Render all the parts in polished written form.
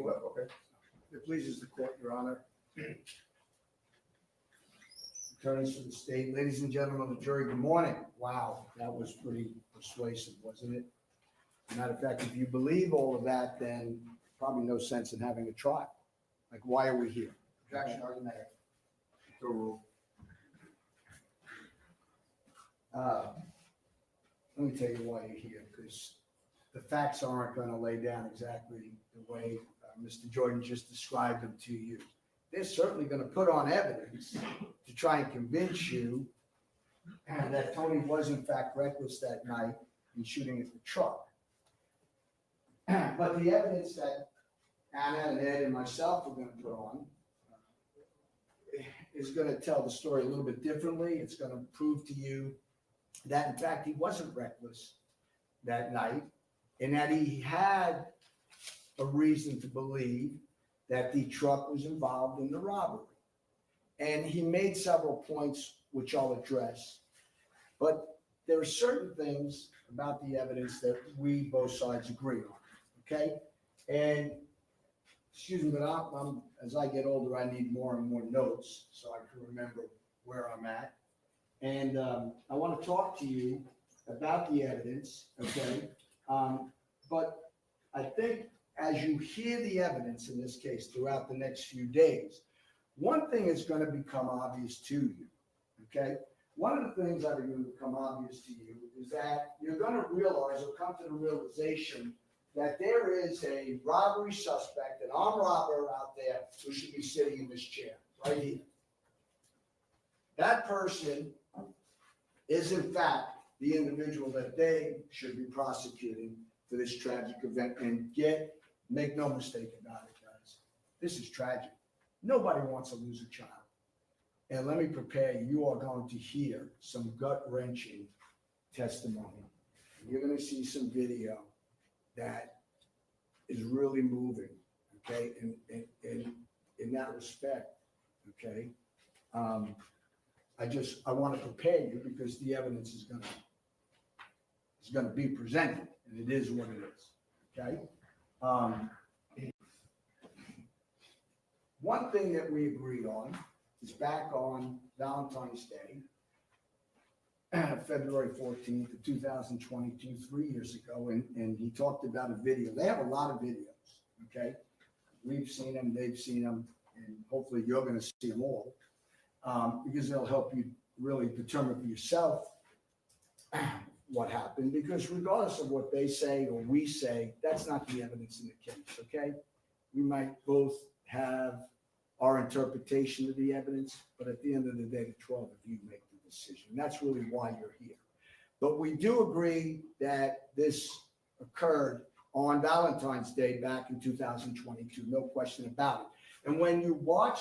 whip, okay? It pleases the court, Your Honor. Attorneys for the state, ladies and gentlemen of the jury, good morning. Wow, that was pretty persuasive, wasn't it? Matter of fact, if you believe all of that, then probably no sense in having a trial. Like, why are we here? Objection, argument. So ruled. Let me tell you why you're here, because the facts aren't going to lay down exactly the way Mr. Jordan just described them to you. They're certainly going to put on evidence to try and convince you that Tony was in fact reckless that night in shooting at the truck. But the evidence that Anna and Ed and myself are going to put on is going to tell the story a little bit differently. It's going to prove to you that, in fact, he wasn't reckless that night and that he had a reason to believe that the truck was involved in the robbery. And he made several points which I'll address. But there are certain things about the evidence that we both sides agree on, okay? And, excuse me, but I'm as I get older, I need more and more notes so I can remember where I'm at. And I want to talk to you about the evidence, okay? But I think as you hear the evidence in this case throughout the next few days, one thing is going to become obvious to you, okay? One of the things that are going to become obvious to you is that you're going to realize or come to the realization that there is a robbery suspect, an armed robber out there who should be sitting in this chair right here. That person is in fact the individual that they should be prosecuting for this tragic event. And make no mistake about it, guys. This is tragic. Nobody wants to lose a child. And let me prepare you, you are going to hear some gut-wrenching testimony. You're going to see some video that is really moving, okay, in that respect, okay? I want to prepare you because the evidence is going to be presented, and it is what it is, okay? One thing that we agreed on is back on Valentine's Day, February 14th of 2022, 3 years ago, and he talked about a video. They have a lot of videos, okay? We've seen them, they've seen them, and hopefully you're going to see them all, because they'll help you really determine for yourself what happened, because regardless of what they say or we say, that's not the evidence in the case, okay? We might both have our interpretation of the evidence, but at the end of the day, the 12 of you make the decision. That's really why you're here. But we do agree that this occurred on Valentine's Day back in 2022, no question about it. And when you watch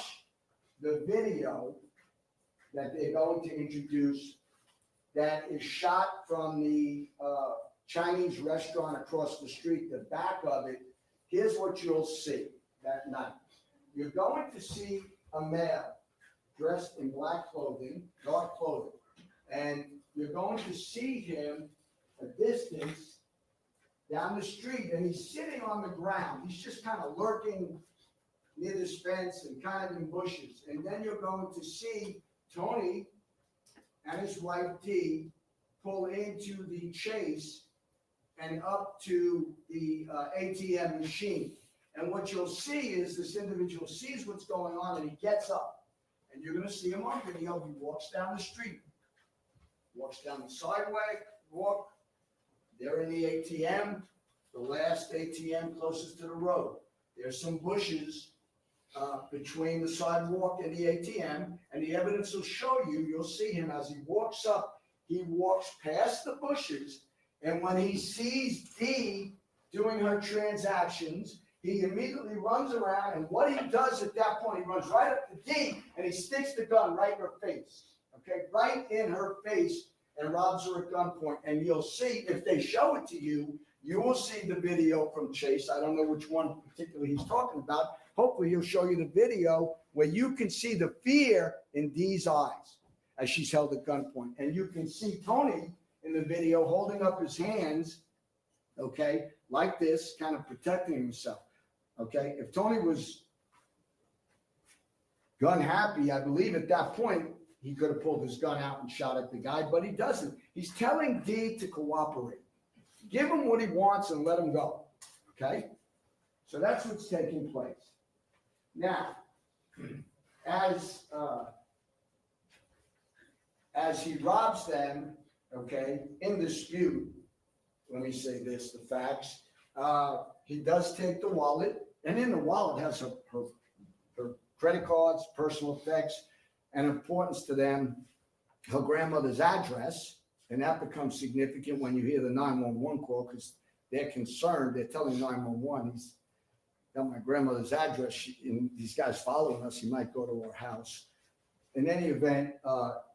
the video that they're going to introduce that is shot from the Chinese restaurant across the street, the back of it, here's what you'll see that night. You're going to see a male dressed in black clothing, dark clothing, and you're going to see him a distance down the street, and he's sitting on the ground. He's just kind of lurking near this fence and kind of in bushes. And then you're going to see Tony and his wife Dee pull into the Chase and up to the ATM machine. And what you'll see is this individual sees what's going on and he gets up. And you're going to see him on video. He walks down the street, walks down the sidewalk. They're in the ATM, the last ATM closest to the road. There's some bushes between the sidewalk and the ATM, and the evidence will show you, you'll see him as he walks up, he walks past the bushes, and when he sees Dee doing her transactions, he immediately runs around, and what he does at that point, he runs right up to Dee, and he sticks the gun right in her face, okay, right in her face, and robs her at gunpoint. And you'll see, if they show it to you, you will see the video from Chase. I don't know which one particularly he's talking about. Hopefully he'll show you the video where you can see the fear in Dee's eyes as she's held at gunpoint. And you can see Tony in the video holding up his hands, okay, like this, kind of protecting himself. okay? If Tony was gun happy, I believe at that point, he could have pulled his gun out and shot at the guy, but he doesn't. He's telling D to cooperate. Give him what he wants and let him go, okay? So that's what's taking place. Now, as he robs them, okay, in dispute, let me say this, the facts, he does take the wallet, and in the wallet has her credit cards, personal effects, and importance to them, her grandmother's address, and that becomes significant when you hear the 911 call because they're concerned. They're telling 911, he's got my grandmother's address, and these guys following us, he might go to her house. In any event,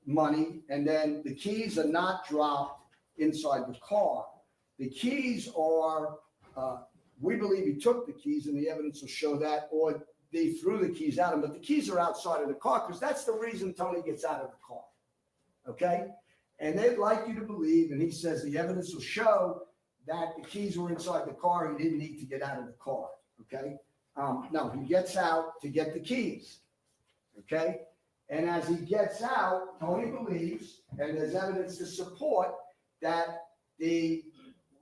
money, and then the keys are not dropped inside the car. The keys are, we believe he took the keys, and the evidence will show that, or they threw the keys at him, but the keys are outside of the car because that's the reason Tony gets out of the car, okay? And they'd like you to believe, and he says the evidence will show that the keys were inside the car. He didn't need to get out of the car, okay? No, he gets out to get the keys, okay? And as he gets out, Tony believes, and there's evidence to support, that the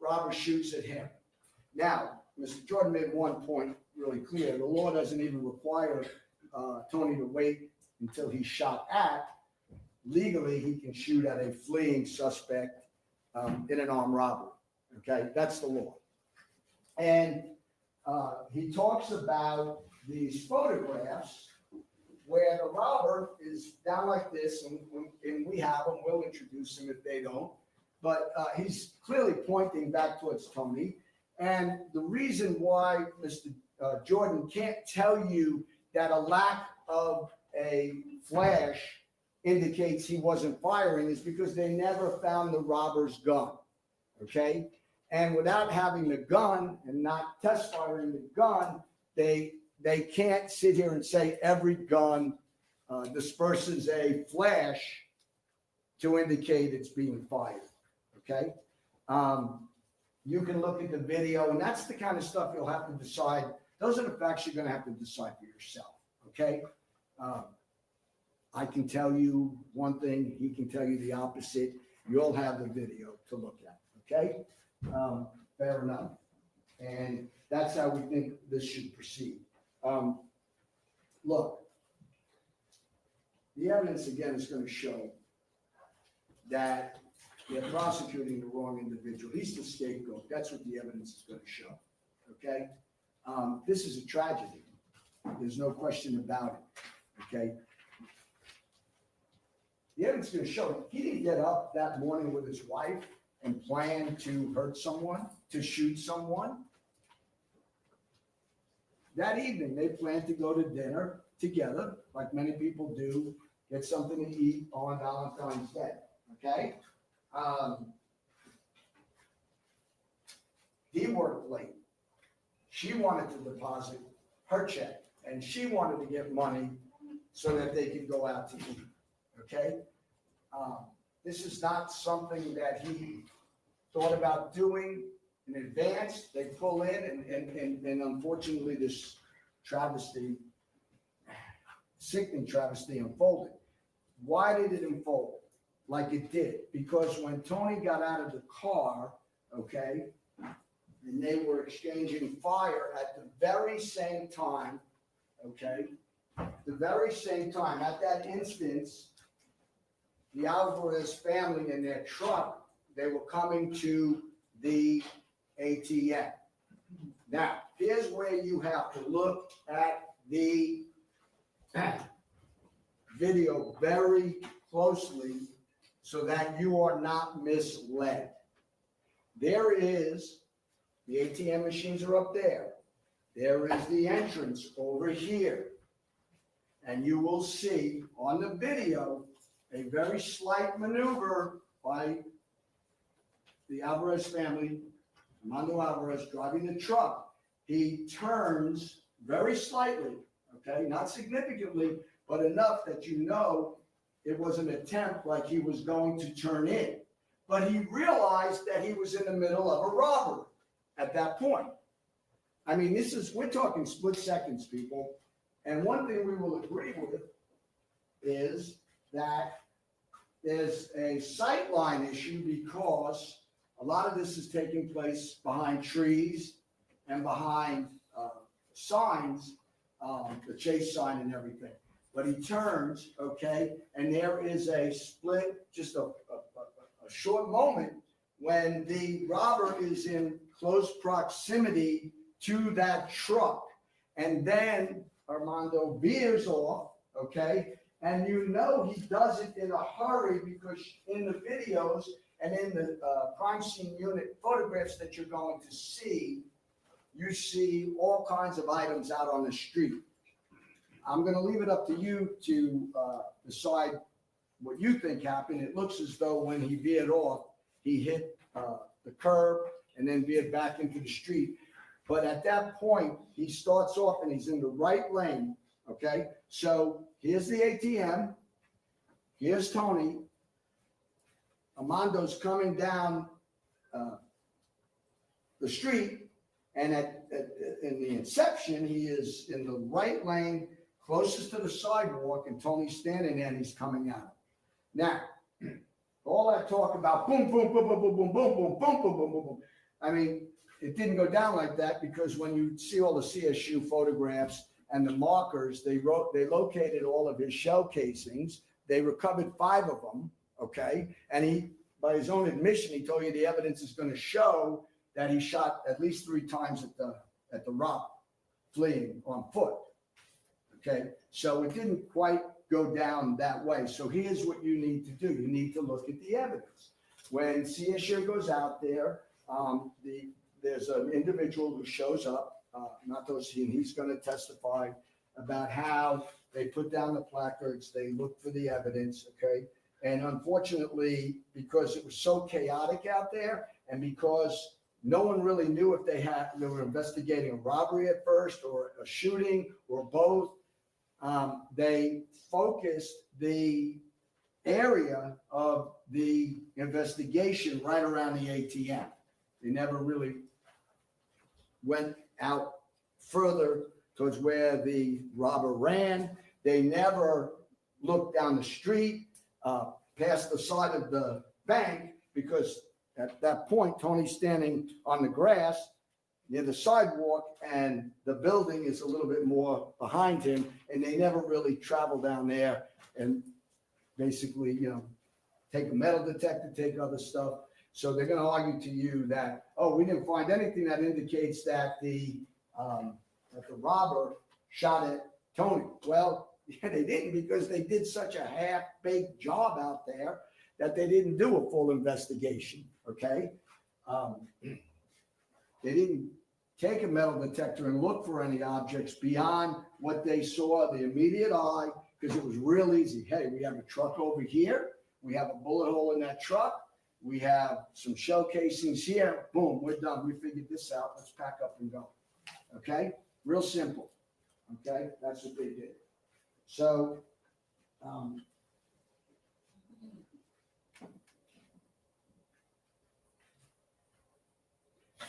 robber shoots at him. Now, Mr. Jordan made one point really clear. The law doesn't even require Tony to wait until he's shot at. Legally, he can shoot at a fleeing suspect in an armed robbery, okay? That's the law. And he talks about these photographs where the robber is down like this, and we have him, we'll introduce him if they don't, but he's clearly pointing back towards Tony. And the reason why Mr. Jordan can't tell you that a lack of a flash indicates he wasn't firing is because they never found the robber's gun, okay? And without having the gun and not test firing the gun, they can't sit here and say every gun disperses a flash to indicate it's being fired, okay? You can look at the video, and that's the kind of stuff you'll have to decide. Those are the facts you're going to have to decide for yourself, okay? I can tell you one thing, he can tell you the opposite. You'll have the video to look at, okay? Fair enough. And that's how we think this should proceed. Look, the evidence again is going to show that they're prosecuting the wrong individual. He's the scapegoat. That's what the evidence is going to show, okay? This is a tragedy. There's no question about it, okay? The evidence is going to show he didn't get up that morning with his wife and plan to hurt someone, to shoot someone. That evening, they planned to go to dinner together, like many people do, get something to eat on Valentine's Day, okay? He worked late. She wanted to deposit her check, and she wanted to get money so that they could go out to eat, okay? This is not something that he thought about doing in advance. They pull in, and unfortunately, this travesty, sickening travesty unfolded. Why did it unfold like it did? Because when Tony got out of the car, okay, and they were exchanging fire at the very same time, okay, the very same time, at that instance, the Alvarez family in their truck, they were coming to the ATM. Now, here's where you have to look at the video very closely so that you are not misled. There is, the ATM machines are up there. There is the entrance over here. And you will see on the video a very slight maneuver by the Alvarez family, Armando Alvarez driving the truck. He turns very slightly, okay, not significantly, but enough that you know it was an attempt like he was going to turn in. But he realized that he was in the middle of a robbery at that point. I mean, we're talking split seconds, people. And one thing we will agree with is that there's a sightline issue because a lot of this is taking place behind trees and behind signs, the chase sign and everything. But he turns, okay, and there is a split, just a short moment when the robber is in close proximity to that truck. And then Armando veers off, okay? And you know he does it in a hurry because in the videos and in the crime scene unit photographs that you're going to see, you see all kinds of items out on the street. I'm going to leave it up to you to decide what you think happened. It looks as though when he veered off, he hit the curb and then veered back into the street. But at that point, he starts off and he's in the right lane, okay? So here's the ATM. Here's Tony. Armando's coming down the street, and in the inception, he is in the right lane, closest to the sidewalk, and Tony's standing there and he's coming out. Now, all that talk about boom, boom, boom, boom, boom, boom, boom, boom, boom, boom, boom, boom, boom. I mean, it didn't go down like that because when you see all the CSU photographs and the markers, they located all of his shell casings. They recovered 5 of them, okay? And he, by his own admission, he told you the evidence is going to show that he shot at least 3 times at the robber fleeing on foot, okay? So it didn't quite go down that way. So here's what you need to do. You need to look at the evidence. When CSU goes out there, there's an individual who shows up, Matosy, and he's going to testify about how they put down the placards, they looked for the evidence, okay? And unfortunately, because it was so chaotic out there, and because no one really knew if they were investigating a robbery at first, or a shooting, or both, they focused the area of the investigation right around the ATM. They never really went out further towards where the robber ran. They never looked down the street, past the side of the bank, because at that point, Tony's standing on the grass near the sidewalk and the building is a little bit more behind him, and they never really travel down there and basically, take a metal detector, take other stuff. So they're going to argue to you that, oh, we didn't find anything that indicates that the robber shot at Tony. Well, yeah, they didn't, because they did such a half-baked job out there that they didn't do a full investigation, okay? They didn't take a metal detector and look for any objects beyond what they saw, the immediate eye, because it was real easy. Hey, we have a truck over here. We have a bullet hole in that truck. We have some shell casings here. Boom, we're done. We figured this out. Let's pack up and go. Okay? Real simple. Okay? That's what they did. So,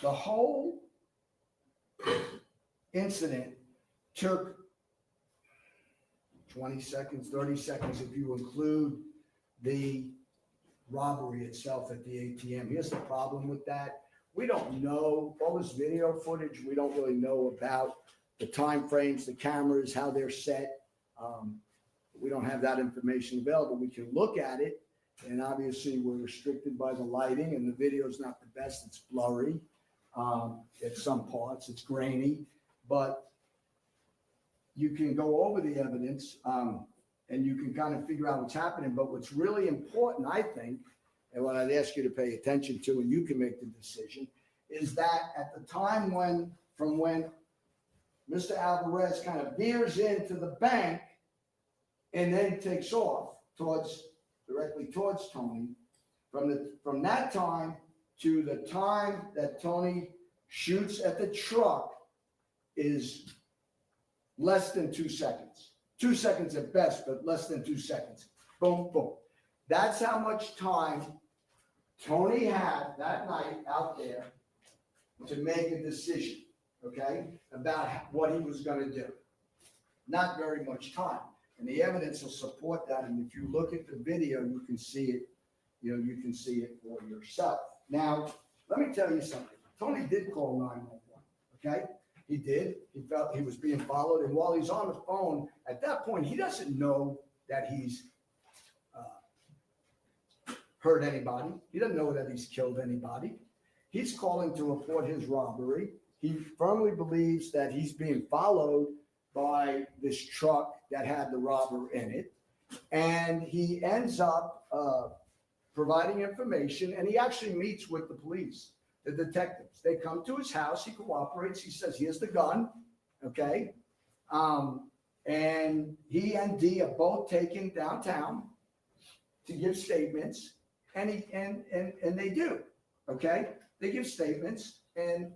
the whole incident took 20 seconds, 30 seconds if you include the robbery itself at the ATM. Here's the problem with that. We don't know all this video footage. We don't really know about the time frames, the cameras, how they're set. We don't have that information available. We can look at it, and obviously we're restricted by the lighting, and the video is not the best. It's blurry at some parts. It's grainy, but you can go over the evidence and you can kind of figure out what's happening. But what's really important, I think, and what I'd ask you to pay attention to, and you can make the decision, is that at the time when Mr. Alvarez kind of veers into the bank and then takes off directly towards Tony, from that time to the time that Tony shoots at the truck is less than 2 seconds. 2 seconds at best, but less than 2 seconds. Boom, boom. That's how much time Tony had that night out there to make a decision. okay, about what he was gonna do. Not very much time. And the evidence will support that. And if you look at the video, you can see it, you can see it for yourself. Now, let me tell you something. Tony did call 911, okay? He did. He felt he was being followed. And while he's on the phone, at that point, he doesn't know that he's hurt anybody. He doesn't know that he's killed anybody. He's calling to report his robbery. He firmly believes that he's being followed by this truck that had the robber in it. And he ends up providing information, and he actually meets with the police, the detectives. They come to his house, he cooperates, he says, here's the gun, okay? And he and Dee are both taken downtown to give statements, and they do, okay? They give statements, and,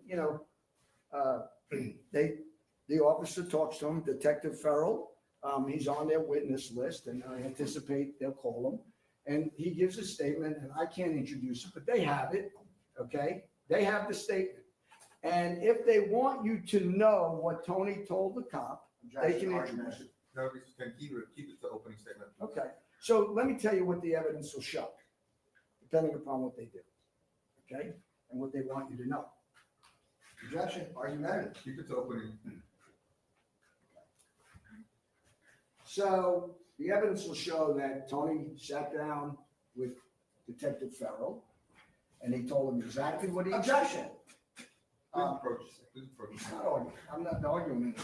the officer talks to him, Detective Farrell. He's on their witness list, and I anticipate they'll call him. And he gives a statement, and I can't introduce it, but they have it, okay? They have the statement. And if they want you to know what Tony told the cop, they can introduce it. No, we can keep it to opening statement. Okay, so let me tell you what the evidence will show, depending upon what they do, okay? And what they want you to know. Objection, argumentative. Keep it to opening. So the evidence will show that Tony sat down with Detective Farrell, and he told him exactly what he. Objection. Please approach. Please approach. I'm not arguing anymore.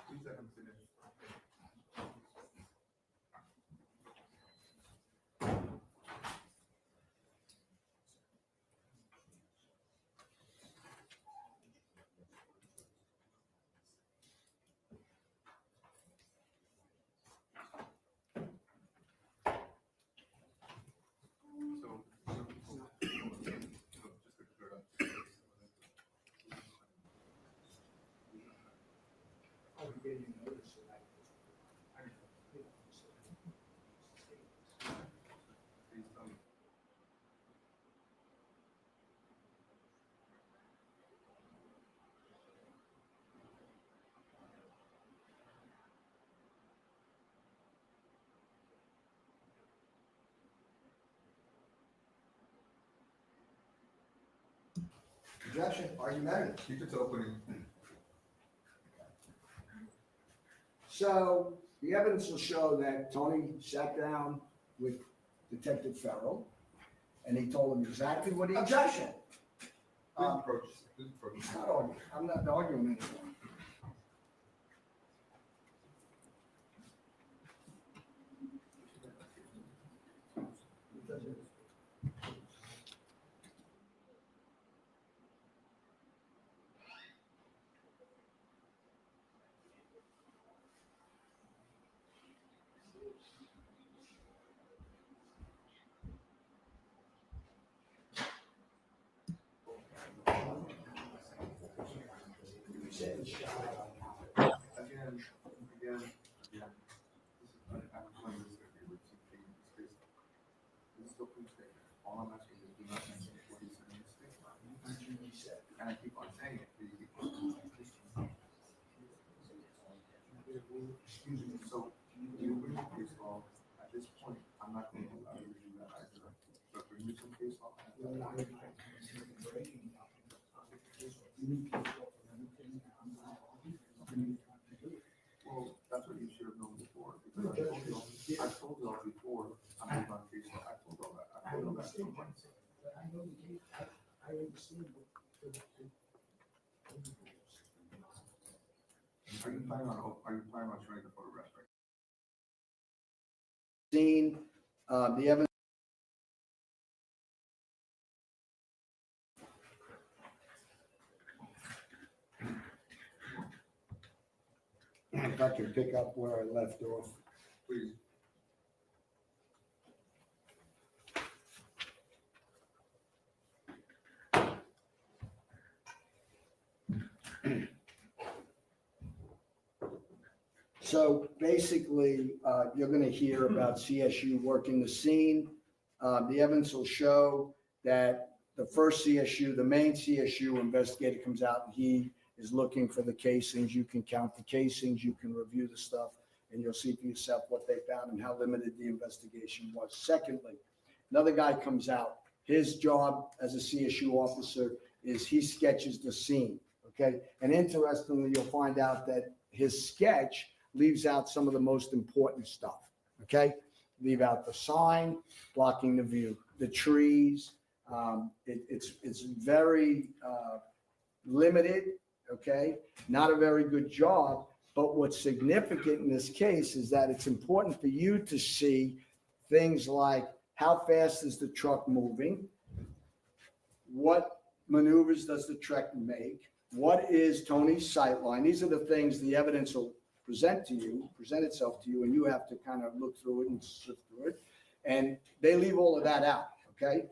Please let him finish. Objection, argumentative. Keep it to opening. So the evidence will show that Tony sat down with Detective Farrell, and he told him exactly what he. Objection. Please approach. Please approach. I'm not arguing anymore. Again. This is opening statement. All I'm asking is do not mention what he said in his statement. And I keep on saying it. You keep on saying it. So, you bring the case law, at this point, I'm not going to allow you to do that either. But bring me some case law. Well, that's what you should have known before, because I told y'all before, I'm not on case law, I told y'all that. I told I understand. Are you planning on showing the photographs right? Seen, the evidence. If I can pick up where I left off. Please. So basically, you're going to hear about CSU working the scene. The evidence will show that the first CSU, the main CSU investigator comes out and he is looking for the casings. You can count the casings, you can review the stuff, and you'll see for yourself what they found and how limited the investigation was. Secondly, another guy comes out. His job as a CSU officer is he sketches the scene, okay? And interestingly, you'll find out that his sketch leaves out some of the most important stuff, okay? Leave out the sign, blocking the view, the trees. It's very limited, okay? Not a very good job, but what's significant in this case is that it's important for you to see things like how fast is the truck moving? What maneuvers does the truck make? What is Tony's sight line? These are the things the evidence will present itself to you, and you have to kind of look through it and sift through it. And they leave all of that out, okay?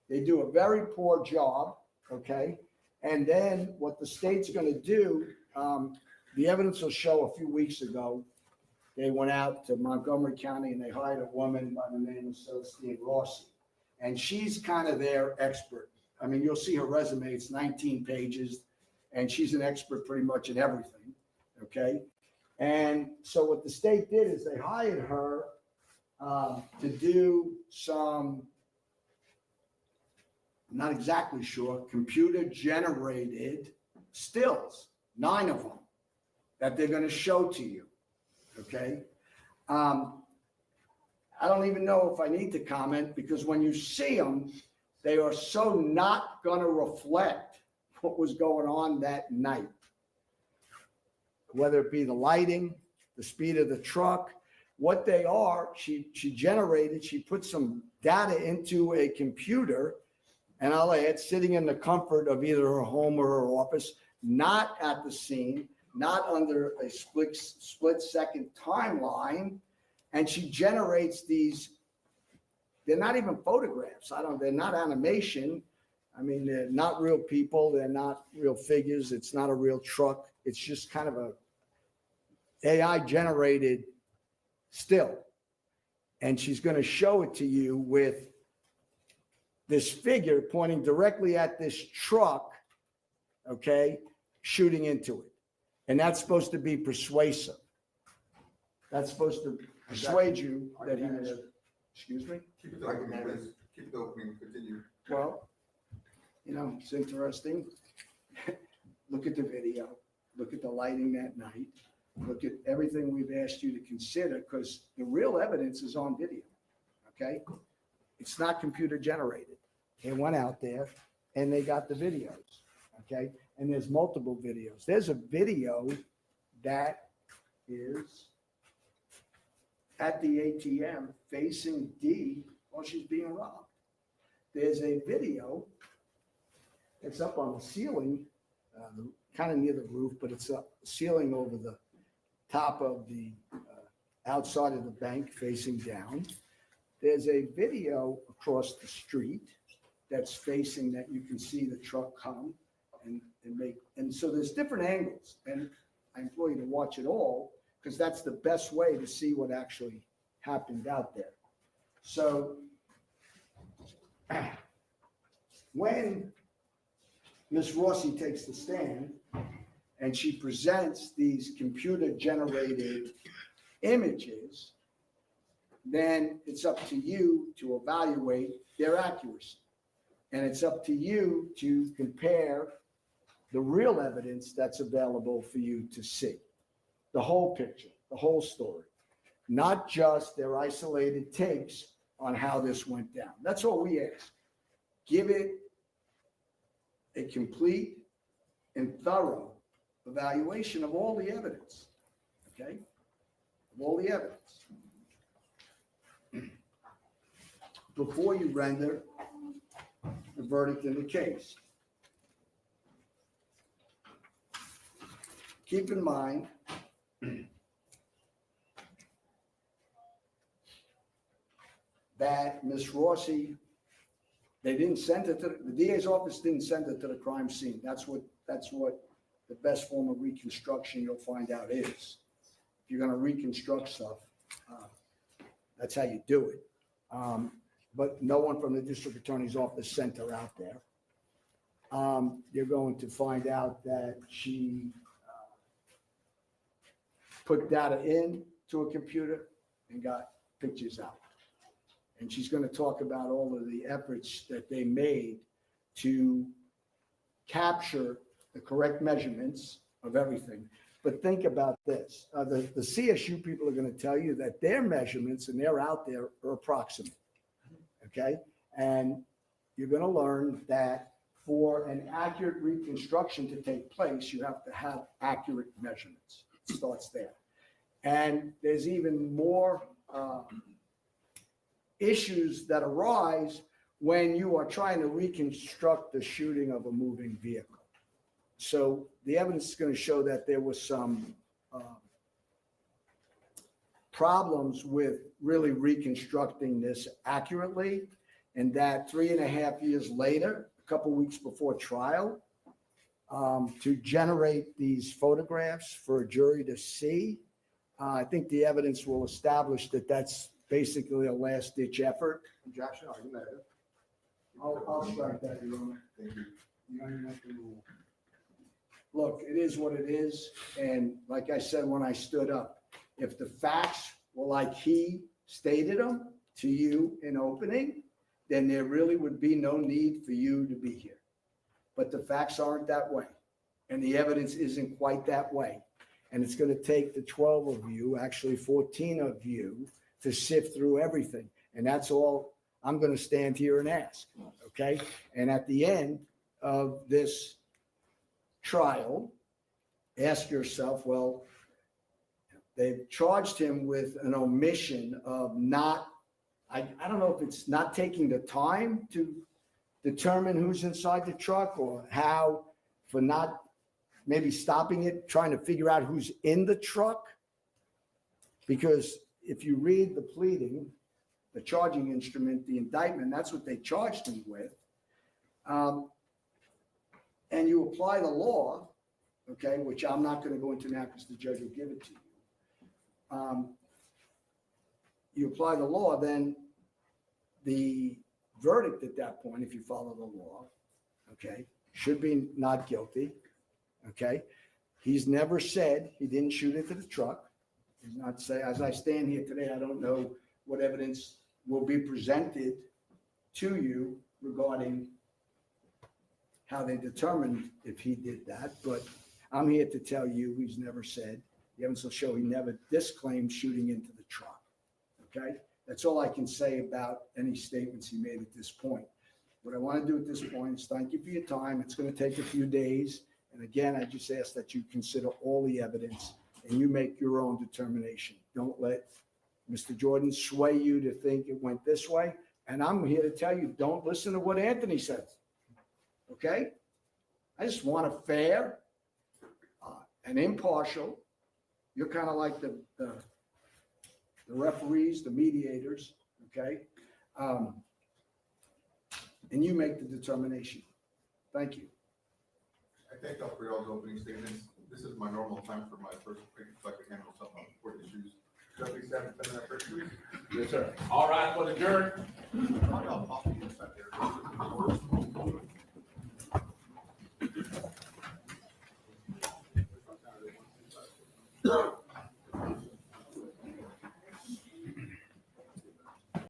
They do a very poor job, okay? And then what the state's going to do, the evidence will show a few weeks ago, they went out to Montgomery County and they hired a woman by the name of Celestine Rossi. And she's kind of their expert. I mean, you'll see her resume, it's 19 pages, and she's an expert pretty much in everything, okay? And so what the state did is they hired her to do some, I'm not exactly sure, computer-generated stills, 9 of them, that they're going to show to you, okay? I don't even know if I need to comment, because when you see them, they are so not going to reflect what was going on that night. Whether it be the lighting, the speed of the truck, what they are, she put some data into a computer, and I'll add, sitting in the comfort of either her home or her office, not at the scene, not under a split-second timeline, and she generates these, they're not even photographs. They're not animation. I mean, they're not real people. They're not real figures. It's not a real truck. It's just kind of a AI generated still. And she's going to show it to you with this figure pointing directly at this truck, okay, shooting into it. And that's supposed to be persuasive. That's supposed to persuade you that he was, excuse me? Keep it open, please. Keep it open, continue. Well, you know, it's interesting. Look at the video. Look at the lighting that night. Look at everything we've asked you to consider, because the real evidence is on video, okay? It's not computer generated. They went out there and they got the videos, okay? And there's multiple videos. There's a video that is at the ATM facing D while she's being robbed. There's a video that's up on the ceiling, kind of near the roof, but it's up ceiling over the top of the outside of the bank facing down. There's a video across the street that's facing that you can see the truck come and so there's different angles, and I implore you to watch it all, because that's the best way to see what actually happened out there. So when Ms. Rossi takes the stand and she presents these computer-generated images, then it's up to you to evaluate their accuracy. And it's up to you to compare the real evidence that's available for you to see. The whole picture, the whole story, not just their isolated takes on how this went down. That's all we ask. Give it a complete and thorough evaluation of all the evidence, okay? Of all the evidence. Before you render the verdict in the case. Keep in mind that Ms. Rossi, they didn't send it to, the DA's office didn't send it to the crime scene. That's what the best form of reconstruction you'll find out is. If you're gonna reconstruct stuff, that's how you do it. But no one from the district attorney's office sent her out there. You're going to find out that she put data into a computer and got pictures out. And she's going to talk about all of the efforts that they made to capture the correct measurements of everything. But think about this. The CSU people are going to tell you that their measurements, and they're out there, are approximate. Okay? And you're going to learn that for an accurate reconstruction to take place, you have to have accurate measurements. It starts there. And there's even more issues that arise when you are trying to reconstruct the shooting of a moving vehicle. So the evidence is going to show that there was some problems with really reconstructing this accurately, and that 3.5 years later, a couple weeks before trial, to generate these photographs for a jury to see, I think the evidence will establish that that's basically a last-ditch effort. Objection, argumentative. I'll strike that, Your Honor. Thank you. You don't even have to rule. Look, it is what it is, and like I said when I stood up, if the facts were like he stated them to you in opening, then there really would be no need for you to be here. But the facts aren't that way, and the evidence isn't quite that way. And it's going to take the 12 of you, actually 14 of you, to sift through everything. And that's all I'm going to stand here and ask, okay? And at the end of this trial, ask yourself, well, they've charged him with an omission of not, I don't know if it's not taking the time to determine who's inside the truck, or how, for not maybe stopping it, trying to figure out who's in the truck. Because if you read the pleading, the charging instrument, the indictment, that's what they charged him with. And you apply the law, okay, which I'm not going to go into now because the judge will give it to you. You apply the law, then the verdict at that point, if you follow the law, okay, should be not guilty, okay? He's never said he didn't shoot into the truck. He's not say, as I stand here today, I don't know what evidence will be presented to you regarding how they determined if he did that, but I'm here to tell you he's never said. The evidence will show he never disclaimed shooting into the truck, okay? That's all I can say about any statements he made at this point. What I want to do at this point is thank you for your time. It's going to take a few days. And again, I just ask that you consider all the evidence and you make your own determination. Don't let Mr. Jordan sway you to think it went this way. And I'm here to tell you, don't listen to what Anthony says. Okay? I just want a fair and impartial. You're kind of like the referees, the mediators, okay? And you make the determination. Thank you. I thank all for y'all's opening statements. This is my normal time for my first break, so I can handle some important issues. Should I please have 10 minutes? Yes, sir. All right, for the jury. How y'all talking?